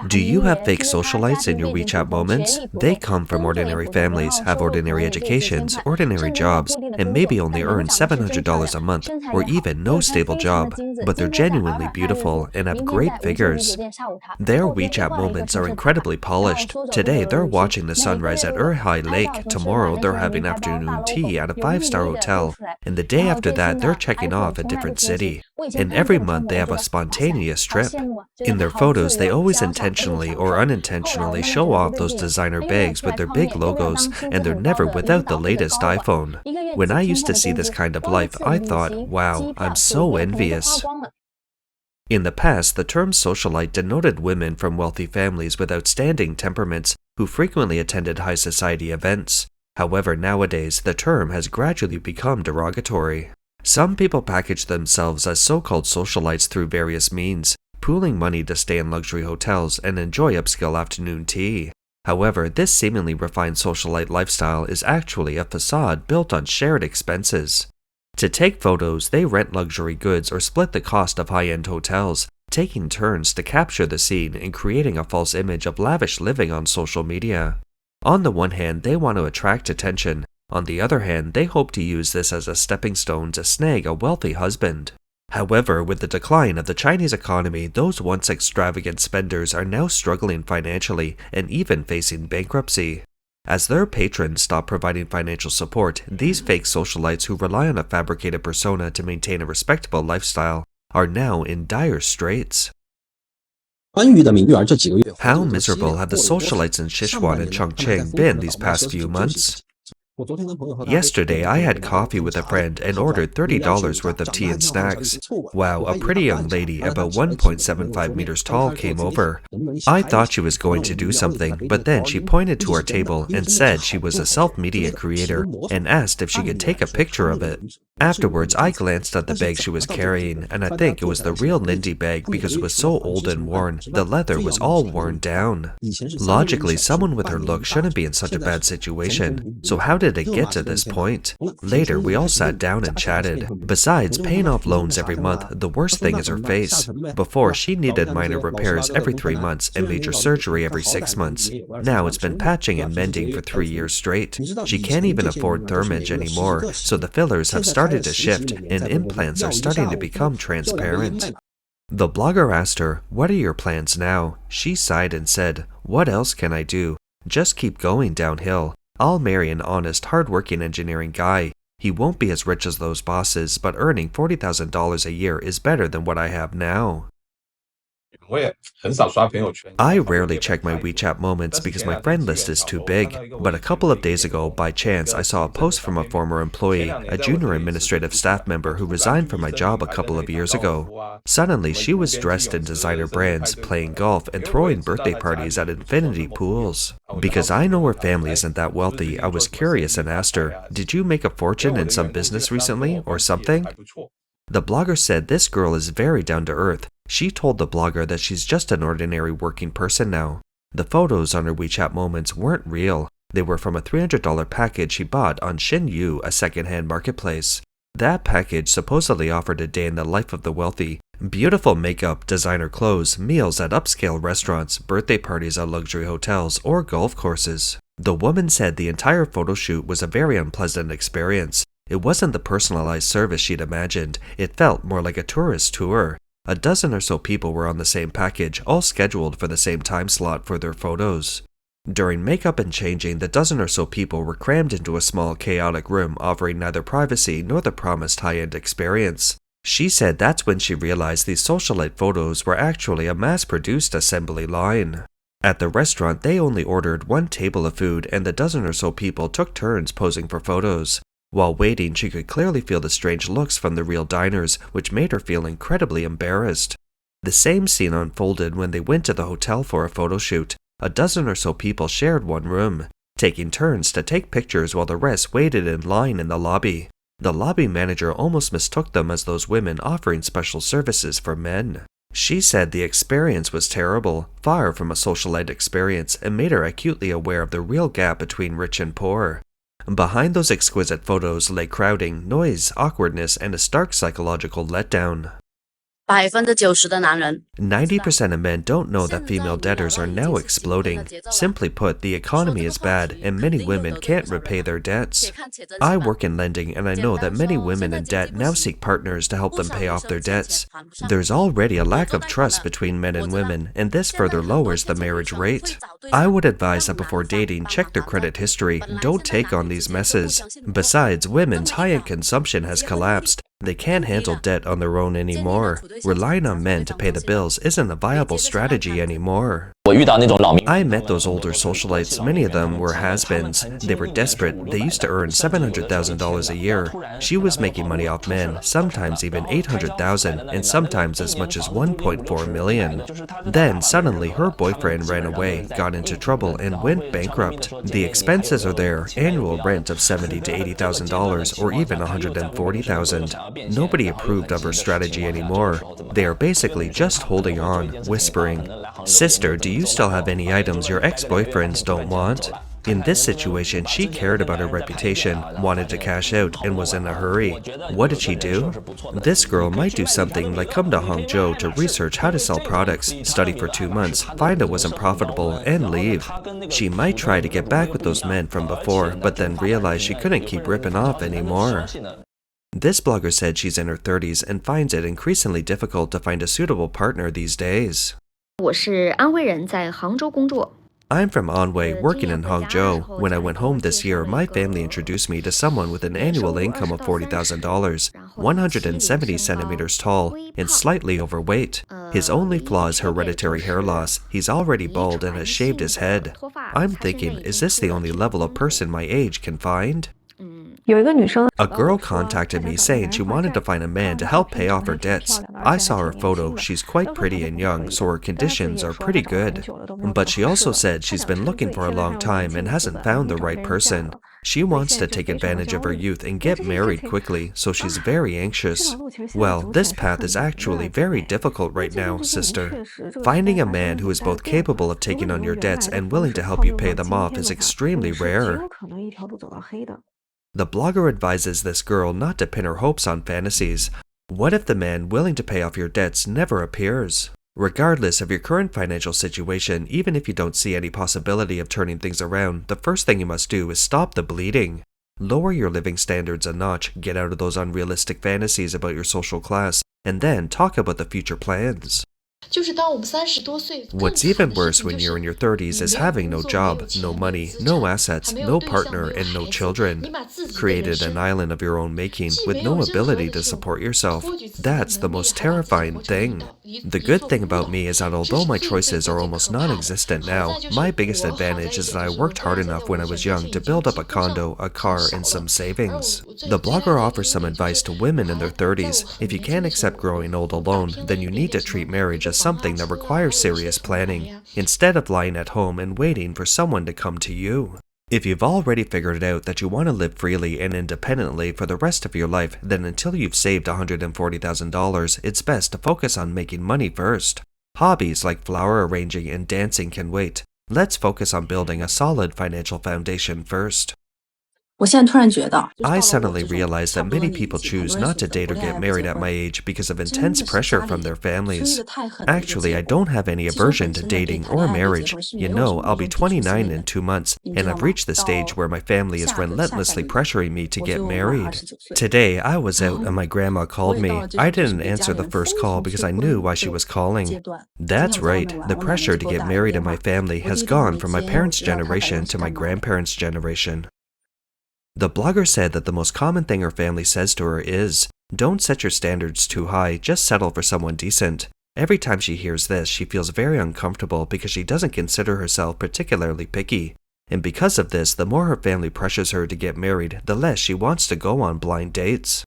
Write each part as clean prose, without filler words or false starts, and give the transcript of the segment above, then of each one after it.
Do you have fake socialites in your WeChat moments? They come from ordinary families, have ordinary educations, ordinary jobs, and maybe only earn $700 a month, or even no stable job, but they're genuinely beautiful and have great figures. Their WeChat moments are incredibly polished. Today, they're watching the sunrise at Urhai Lake. Tomorrow, they're having afternoon tea at a 5-star hotel. And the day after that, they're checking off a different city. And every month, they have a spontaneous trip. In their photos, they always intentionally or unintentionally show off those designer bags with their big logos, and they're never without the latest iPhone. When I used to see this kind of life, I thought, wow, I'm so envious. In the past, the term socialite denoted women from wealthy families with outstanding temperaments who frequently attended high society events. However, nowadays, the term has gradually become derogatory. Some people package themselves as so-called socialites through various means, pooling money to stay in luxury hotels and enjoy upscale afternoon tea. However, this seemingly refined socialite lifestyle is actually a facade built on shared expenses. To take photos, they rent luxury goods or split the cost of high-end hotels, taking turns to capture the scene and creating a false image of lavish living on social media. On the one hand, they want to attract attention. On the other hand, they hope to use this as a stepping stone to snag a wealthy husband. However, with the decline of the Chinese economy, those once extravagant spenders are now struggling financially and even facing bankruptcy. As their patrons stop providing financial support, these fake socialites who rely on a fabricated persona to maintain a respectable lifestyle are now in dire straits. How miserable have the socialites in Sichuan and Chongqing been these past few months? Yesterday, I had coffee with a friend and ordered $30 worth of tea and snacks. Wow, a pretty young lady about 1.75 meters tall came over. I thought she was going to do something, but then she pointed to our table and said she was a self-media creator and asked if she could take a picture of it. Afterwards, I glanced at the bag she was carrying, and I think it was the real Lindy bag because it was so old and worn. The leather was all worn down. Logically, someone with her look shouldn't be in such a bad situation. So how did it get to this point? Later, we all sat down and chatted. Besides paying off loans every month, the worst thing is her face. Before, she needed minor repairs every 3 months and major surgery every 6 months. Now it's been patching and mending for 3 years straight. She can't even afford Thermage anymore, so the fillers have started to shift and implants are starting to become transparent. The blogger asked her, "What are your plans now?" She sighed and said, "What else can I do? Just keep going downhill. I'll marry an honest, hard-working engineering guy. He won't be as rich as those bosses, but earning $40,000 a year is better than what I have now." I rarely check my WeChat moments because my friend list is too big, but a couple of days ago, by chance, I saw a post from a former employee, a junior administrative staff member who resigned from my job a couple of years ago. Suddenly, she was dressed in designer brands, playing golf, and throwing birthday parties at infinity pools. Because I know her family isn't that wealthy, I was curious and asked her, "Did you make a fortune in some business recently, or something?" The blogger said this girl is very down to earth. She told the blogger that she's just an ordinary working person now. The photos on her WeChat moments weren't real. They were from a $300 package she bought on Xinyu, a secondhand marketplace. That package supposedly offered a day in the life of the wealthy. Beautiful makeup, designer clothes, meals at upscale restaurants, birthday parties at luxury hotels, or golf courses. The woman said the entire photo shoot was a very unpleasant experience. It wasn't the personalized service she'd imagined. It felt more like a tourist tour. A dozen or so people were on the same package, all scheduled for the same time slot for their photos. During makeup and changing, the dozen or so people were crammed into a small, chaotic room offering neither privacy nor the promised high-end experience. She said that's when she realized these socialite photos were actually a mass-produced assembly line. At the restaurant, they only ordered one table of food, and the dozen or so people took turns posing for photos. While waiting, she could clearly feel the strange looks from the real diners, which made her feel incredibly embarrassed. The same scene unfolded when they went to the hotel for a photo shoot. A dozen or so people shared one room, taking turns to take pictures while the rest waited in line in the lobby. The lobby manager almost mistook them as those women offering special services for men. She said the experience was terrible, far from a socialite experience, and made her acutely aware of the real gap between rich and poor. Behind those exquisite photos lay crowding, noise, awkwardness, and a stark psychological letdown. 90% of men don't know that female debtors are now exploding. Simply put, the economy is bad and many women can't repay their debts. I work in lending and I know that many women in debt now seek partners to help them pay off their debts. There's already a lack of trust between men and women, and this further lowers the marriage rate. I would advise that before dating, check their credit history. Don't take on these messes. Besides, women's high-end consumption has collapsed. They can't handle debt on their own anymore. Relying on men to pay the bills isn't a viable strategy anymore. I met those older socialites. Many of them were has-beens. They were desperate. They used to earn $700,000 a year. She was making money off men, sometimes even $800,000, and sometimes as much as $1.4 million. Then suddenly her boyfriend ran away, got into trouble, and went bankrupt. The expenses are there: annual rent of $70,000 to $80,000, or even $140,000. Nobody approved of her strategy anymore. They are basically just holding on, whispering, "Sister, do you still have any items your ex-boyfriends don't want?" In this situation, she cared about her reputation, wanted to cash out, and was in a hurry. What did she do? This girl might do something like come to Hangzhou to research how to sell products, study for 2 months, find it wasn't profitable, and leave. She might try to get back with those men from before, but then realize she couldn't keep ripping off anymore. This blogger said she's in her 30s and finds it increasingly difficult to find a suitable partner these days. 我是安徽人，在杭州工作。 I'm from Anhui, working in Hangzhou. When I went home this year, my family introduced me to someone with an annual income of $40,000, 170 centimeters tall, and slightly overweight. His only flaw is hereditary hair loss. He's already bald and has shaved his head. I'm thinking, is this the only level of person my age can find? A girl contacted me saying she wanted to find a man to help pay off her debts. I saw her photo. She's quite pretty and young, so her conditions are pretty good. But she also said she's been looking for a long time and hasn't found the right person. She wants to take advantage of her youth and get married quickly, so she's very anxious. Well, this path is actually very difficult right now, sister. Finding a man who is both capable of taking on your debts and willing to help you pay them off is extremely rare. The blogger advises this girl not to pin her hopes on fantasies. What if the man willing to pay off your debts never appears? Regardless of your current financial situation, even if you don't see any possibility of turning things around, the first thing you must do is stop the bleeding. Lower your living standards a notch, get out of those unrealistic fantasies about your social class, and then talk about the future plans. What's even worse when you're in your 30s is having no job, no money, no assets, no partner, and no children. Created an island of your own making with no ability to support yourself. That's the most terrifying thing. The good thing about me is that although my choices are almost non-existent now, my biggest advantage is that I worked hard enough when I was young to build up a condo, a car, and some savings. The blogger offers some advice to women in their 30s. If you can't accept growing old alone, then you need to treat marriage as something that requires serious planning, instead of lying at home and waiting for someone to come to you. If you've already figured out that you want to live freely and independently for the rest of your life, then until you've saved $140,000, it's best to focus on making money first. Hobbies like flower arranging and dancing can wait. Let's focus on building a solid financial foundation first. I suddenly realized that many people choose not to date or get married at my age because of intense pressure from their families. Actually, I don't have any aversion to dating or marriage. You know, I'll be 29 in 2 months, and I've reached the stage where my family is relentlessly pressuring me to get married. Today, I was out and my grandma called me. I didn't answer the first call because I knew why she was calling. That's right, the pressure to get married in my family has gone from my parents' generation to my grandparents' generation. The blogger said that the most common thing her family says to her is, "Don't set your standards too high, just settle for someone decent." Every time she hears this, she feels very uncomfortable because she doesn't consider herself particularly picky. And because of this, the more her family pressures her to get married, the less she wants to go on blind dates.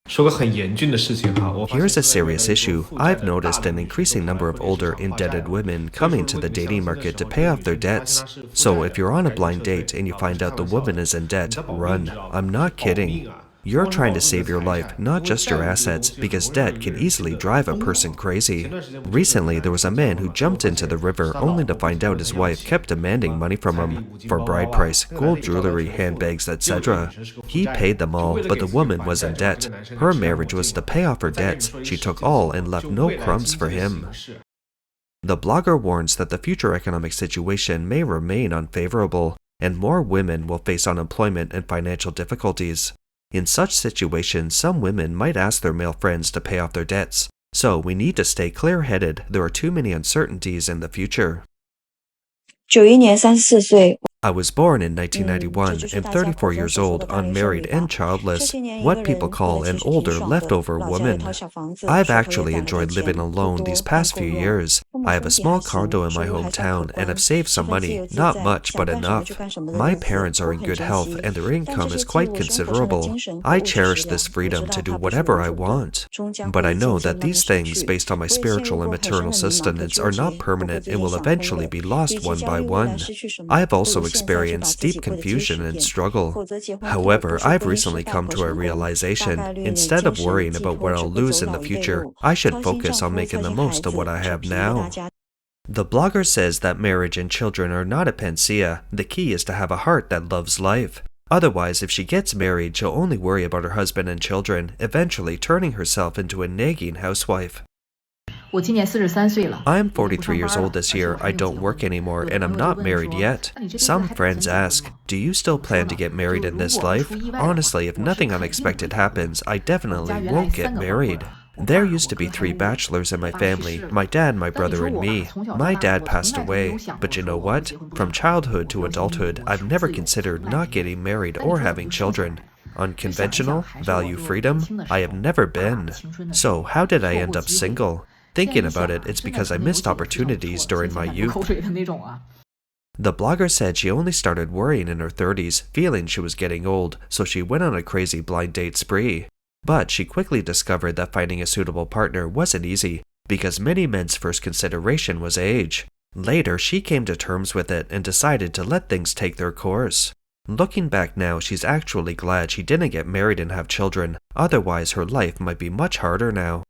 Here's a serious issue. I've noticed an increasing number of older, indebted women coming to the dating market to pay off their debts. So if you're on a blind date and you find out the woman is in debt, run. I'm not kidding. You're trying to save your life, not just your assets, because debt can easily drive a person crazy. Recently, there was a man who jumped into the river only to find out his wife kept demanding money from him for bride price, gold jewelry, handbags, etc. He paid them all, but the woman was in debt. Her marriage was to pay off her debts. She took all and left no crumbs for him. The blogger warns that the future economic situation may remain unfavorable, and more women will face unemployment and financial difficulties. In such situations, some women might ask their male friends to pay off their debts. So we need to stay clear-headed. There are too many uncertainties in the future. 91年34岁。 I was born in 1991 and 34 years old, unmarried and childless, what people call an older leftover woman. I've actually enjoyed living alone these past few years. I have a small condo in my hometown and have saved some money, not much but enough. My parents are in good health and their income is quite considerable. I cherish this freedom to do whatever I want. But I know that these things, based on my spiritual and maternal sustenance, are not permanent and will eventually be lost one by one. I have also experienced deep confusion and struggle. However, I've recently come to a realization. Instead of worrying about what I'll lose in the future, I should focus on making the most of what I have now. The blogger says that marriage and children are not a panacea. The key is to have a heart that loves life. Otherwise, if she gets married, she'll only worry about her husband and children, eventually turning herself into a nagging housewife. I'm 43 years old this year, I don't work anymore, and I'm not married yet. Some friends ask, do you still plan to get married in this life? Honestly, if nothing unexpected happens, I definitely won't get married. There used to be 3 bachelors in my family, my dad, my brother, and me. My dad passed away, but you know what? From childhood to adulthood, I've never considered not getting married or having children. Unconventional, value freedom, I have never been. So how did I end up single? Thinking about it, it's because I missed opportunities during my youth. The blogger said she only started worrying in her 30s, feeling she was getting old, so she went on a crazy blind date spree. But she quickly discovered that finding a suitable partner wasn't easy, because many men's first consideration was age. Later, she came to terms with it and decided to let things take their course. Looking back now, she's actually glad she didn't get married and have children, otherwise her life might be much harder now.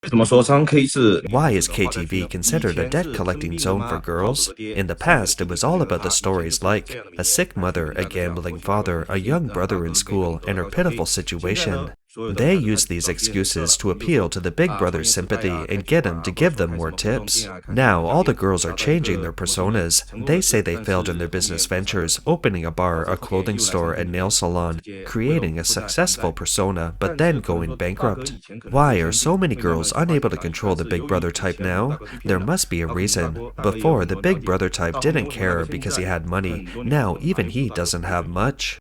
Why is KTV considered a debt-collecting zone for girls? In the past, it was all about the stories like a sick mother, a gambling father, a young brother in school, and her pitiful situation. They use these excuses to appeal to the big brother's sympathy and get him to give them more tips. Now, all the girls are changing their personas. They say they failed in their business ventures, opening a bar, a clothing store, a nail salon, creating a successful persona, but then going bankrupt. Why are so many girls unable to control the big brother type now? There must be a reason. Before, the big brother type didn't care because he had money. Now, even he doesn't have much.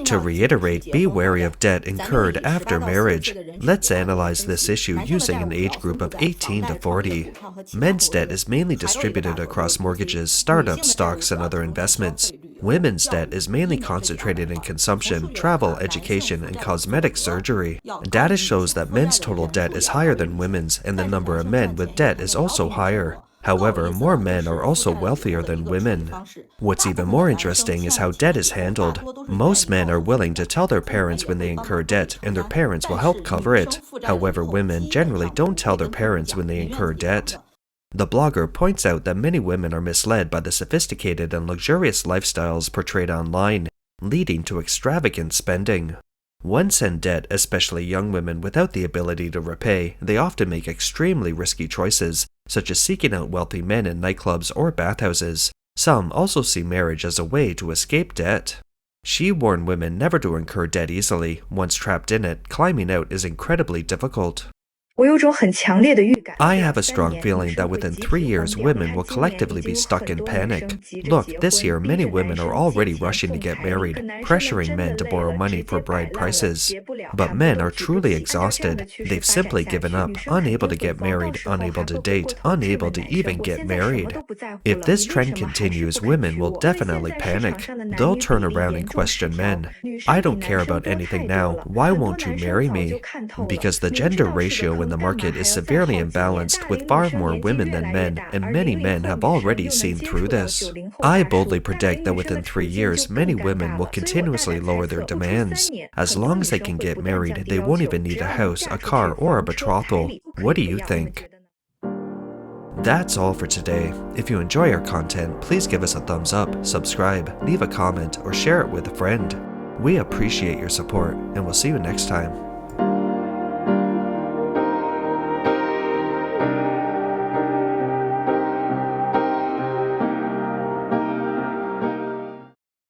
To reiterate, be wary of debt incurred after marriage. Let's analyze this issue using an age group of 18 to 40. Men's debt is mainly distributed across mortgages, startups, stocks, and other investments. Women's debt is mainly concentrated in consumption, travel, education, and cosmetic surgery. Data shows that men's total debt is higher than women's, and the number of men with debt is also higher. However, more men are also wealthier than women. What's even more interesting is how debt is handled. Most men are willing to tell their parents when they incur debt, and their parents will help cover it. However, women generally don't tell their parents when they incur debt. The blogger points out that many women are misled by the sophisticated and luxurious lifestyles portrayed online, leading to extravagant spending. Once in debt, especially young women without the ability to repay, they often make extremely risky choices, such as seeking out wealthy men in nightclubs or bathhouses. Some also see marriage as a way to escape debt. She warned women never to incur debt easily. Once trapped in it, climbing out is incredibly difficult. I have a strong feeling that within 3 years, women will collectively be stuck in panic. Look, this year, many women are already rushing to get married, pressuring men to borrow money for bride prices. But men are truly exhausted. They've simply given up, unable to get married, unable to date, unable to even get married. If this trend continues, women will definitely panic. They'll turn around and question men. I don't care about anything now. Why won't you marry me? Because the gender ratio when the market is severely imbalanced with far more women than men, and many men have already seen through this. I boldly predict that within 3 years, many women will continuously lower their demands. As long as they can get married, they won't even need a house, a car, or a betrothal. What do you think? That's all for today. If you enjoy our content, please give us a thumbs up, subscribe, leave a comment, or share it with a friend. We appreciate your support, and we'll see you next time.